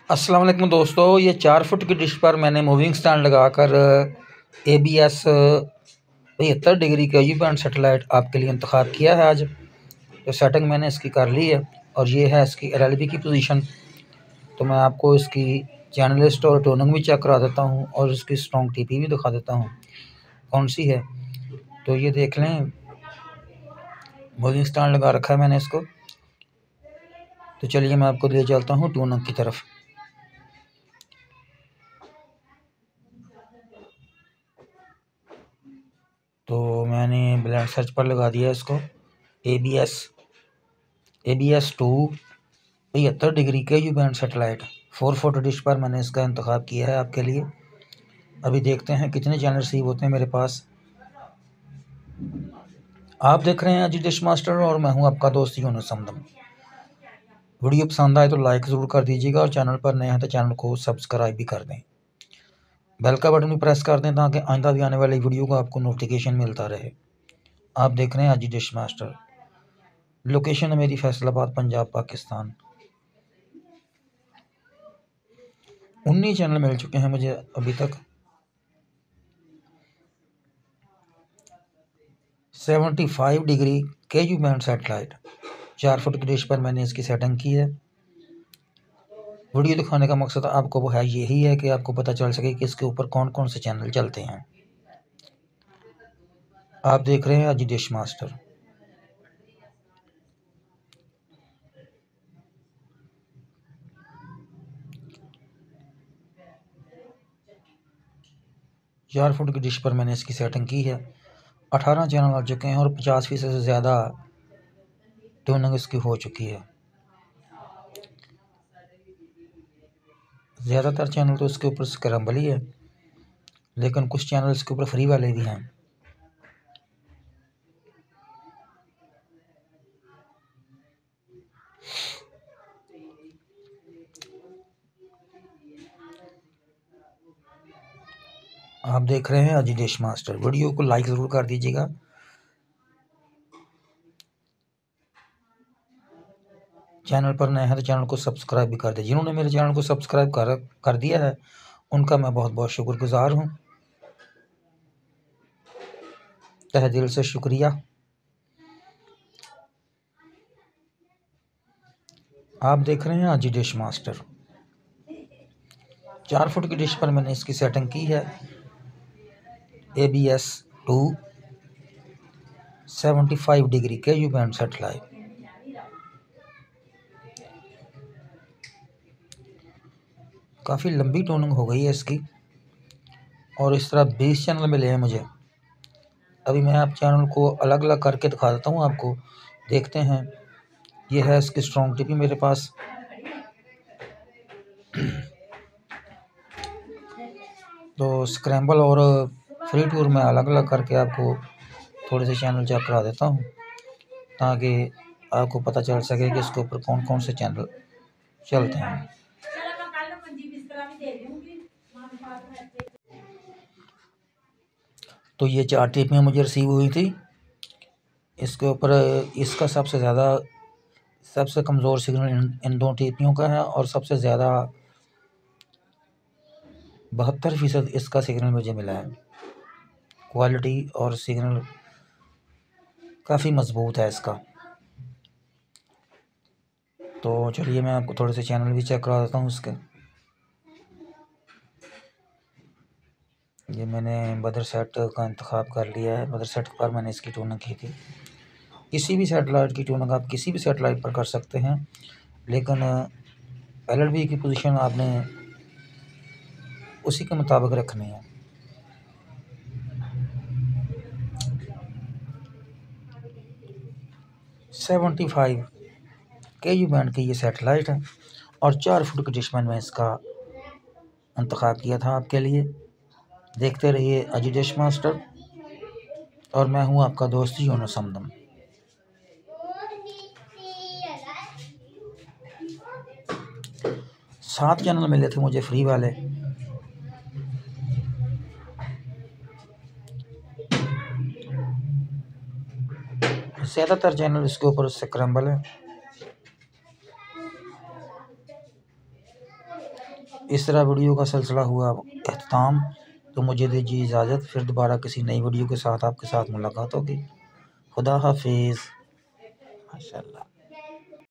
अस्सलाम वालेकुम दोस्तों, ये 4 फुट की डिश पर मैंने मूविंग स्टैंड लगाकर ABS 75 डिग्री का यू बैंड सेटेलाइट आपके लिए इंतखाब किया है। आज तो सेटिंग मैंने इसकी कर ली है और ये है इसकी LLB की पोजीशन। तो मैं आपको इसकी चैनल लिस्ट और टोनिंग भी चेक करा देता हूँ और इसकी स्ट्रॉन्ग TP भी दिखा देता हूँ कौन सी है। तो ये देख लें, मूविंग स्टैंड लगा रखा है मैंने इसको। तो चलिए मैं आपको ले चलता हूँ टोनिंग की तरफ। तो मैंने ब्लेंड सर्च पर लगा दिया इसको। ABS 2 75 डिग्री के you band satellite 4 foot dish पर मैंने इसका इंतखाब किया है आपके लिए। अभी देखते हैं कितने चैनल रिसीव होते हैं मेरे पास। आप देख रहे हैं अजी डिश मास्टर और मैं हूं आपका दोस्त यूनुस समदम। वीडियो पसंद आए तो लाइक ज़रूर कर दीजिएगा और चैनल पर नए हैं तो चैनल को सब्सक्राइब भी कर दें। बेल का बटन भी प्रेस कर दें ताकि आइंदा भी आने वाली वीडियो का आपको नोटिफिकेशन मिलता रहे। आप देख रहे हैं अजी डिश मास्टर। लोकेशन है मेरी फैसलाबाद, पंजाब, पाकिस्तान। 19 चैनल मिल चुके हैं मुझे अभी तक। 75 डिग्री के यू बैंड सेटेलाइट 4 फुट की डिश पर मैंने इसकी सेटिंग की है। वीडियो दिखाने का मकसद आपको वो है यही है कि आपको पता चल सके कि इसके ऊपर कौन कौन से चैनल चलते हैं। आप देख रहे हैं अजी डिश मास्टर। चार फुट की डिश पर मैंने इसकी सेटिंग की है। 18 चैनल आ चुके हैं और 50% से ज़्यादा ट्यूनिंग इसकी हो चुकी है। ज़्यादातर चैनल तो इसके ऊपर स्क्रैम्बल ही है, लेकिन कुछ चैनल इसके ऊपर फ्री वाले भी हैं। आप देख रहे हैं अजी डिश मास्टर। वीडियो को लाइक ज़रूर कर दीजिएगा। चैनल पर नए हैं तो चैनल को सब्सक्राइब भी कर दीजिए। जिन्होंने मेरे चैनल को सब्सक्राइब कर दिया है उनका मैं बहुत बहुत शुक्रगुजार हूँ। तहे दिल से शुक्रिया। आप देख रहे हैं अजी डिश मास्टर। 4 फुट की डिश पर मैंने इसकी सेटिंग की है। ABS 2 75 डिग्री के यू बैंड सेटेलाइट। काफ़ी लंबी टोनिंग हो गई है इसकी और इस तरह 20 चैनल मिले हैं मुझे। अभी मैं आप चैनल को अलग अलग करके दिखा देता हूँ आपको। देखते हैं, ये है इसकी स्ट्रॉन्ग TP मेरे पास। तो स्क्रैम्बल और फ्री टूर में अलग अलग करके आपको थोड़े से चैनल चेक करा देता हूँ ताकि आपको पता चल सके कि इसके ऊपर कौन कौन से चैनल चलते हैं। तो ये 4 टिपियाँ मुझे रिसीव हुई थी। इसके ऊपर इसका सबसे कमज़ोर सिग्नल इन 2 टिपियों का है और सबसे ज़्यादा 72% इसका सिग्नल मुझे मिला है। क्वालिटी और सिग्नल काफ़ी मज़बूत है इसका। तो चलिए मैं आपको थोड़े से चैनल भी चेक करा देता हूँ इसके। ये मैंने मदर सेट का इंतखाब कर लिया है। मदर सेट पर मैंने इसकी ट्यूनिंग की थी। किसी भी सेटेलाइट की ट्यूनिंग आप किसी भी सेटेलाइट पर कर सकते हैं, लेकिन LLB की पोजीशन आपने उसी के मुताबिक रखनी है। सेवेंटी 75 के यू बैंड की ये सेटेलाइट है और 4 फुट की डिश में इसका इंतखाब किया था आपके लिए। देखते रहिए अजी डिश मास्टर और मैं हूँ आपका दोस्त यूनुस समदम। 7 चैनल मिले थे मुझे फ्री वाले। ज़्यादातर चैनल इसके ऊपर स्क्रैम्बल है। इस तरह वीडियो का सिलसिला हुआ अख्ताम। तो मुझे दीजिए इजाज़त, फिर दोबारा किसी नई वीडियो के साथ आपके साथ मुलाकात होगी। खुदा हाफिज़। माशाल्लाह।